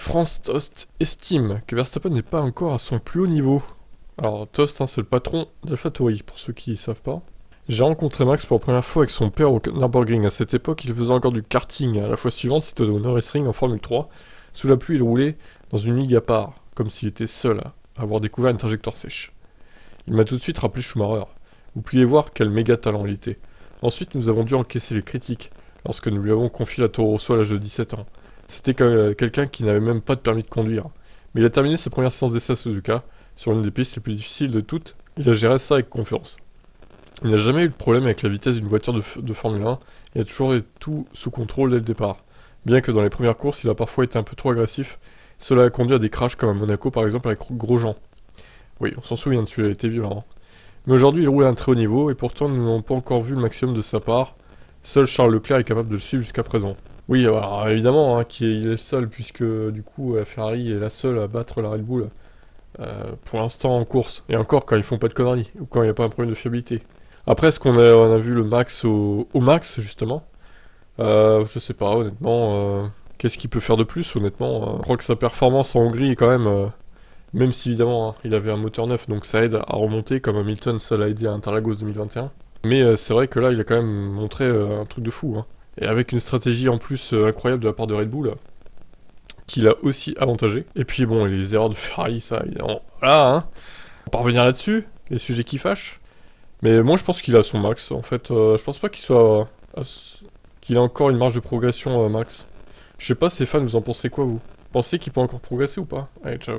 France Toast estime que Verstappen n'est pas encore à son plus haut niveau. Alors Toast, c'est le patron d'AlphaTauri, pour ceux qui ne savent pas. J'ai rencontré Max pour la première fois avec son père au Nürburgring. À cette époque, il faisait encore du karting. À la fois suivante, c'était au Nürburgring en Formule 3. Sous la pluie, il roulait dans une ligue à part, comme s'il était seul à avoir découvert une trajectoire sèche. Il m'a tout de suite rappelé Schumacher. Vous pouviez voir quel méga talent il était. Ensuite, nous avons dû encaisser les critiques lorsque nous lui avons confié la Toro Rosso à l'âge de 17 ans. C'était quelqu'un qui n'avait même pas de permis de conduire. Mais il a terminé sa première séance d'essai à Suzuka, sur l'une des pistes les plus difficiles de toutes. Il a géré ça avec confiance. Il n'a jamais eu de problème avec la vitesse d'une voiture de Formule 1, et a toujours eu tout sous contrôle dès le départ. Bien que dans les premières courses, il a parfois été un peu trop agressif, cela a conduit à des crashs comme à Monaco par exemple avec Grosjean. Oui, on s'en souvient dessus, il a été violent. Mais aujourd'hui, il roule à un très haut niveau, et pourtant nous n'avons pas encore vu le maximum de sa part. Seul Charles Leclerc est capable de le suivre jusqu'à présent. Oui, alors évidemment, il est le seul, puisque du coup, la Ferrari est la seule à battre la Red Bull pour l'instant en course. Et encore quand ils font pas de conneries, ou quand il n'y a pas un problème de fiabilité. Après, est-ce qu'on a vu le Max au Max, justement Je sais pas, honnêtement. Qu'est-ce qu'il peut faire de plus, honnêtement Je crois que sa performance en Hongrie est quand même si évidemment il avait un moteur neuf, donc ça aide à remonter, comme Hamilton, ça l'a aidé à Interlagos 2021. Mais c'est vrai que là, il a quand même montré un truc de fou. Et avec une stratégie en plus incroyable de la part de Red Bull, qui l'a aussi avantagé. Et puis bon, les erreurs de Ferrari, ça évidemment. Voilà, On va pas revenir là-dessus, les sujets qui fâchent. Mais moi je pense qu'il a son max. En fait, je pense pas qu'il a encore une marge de progression, Max. Je sais pas, ces fans, vous en pensez quoi, vous? Pensez qu'il peut encore progresser ou pas? Allez, ciao.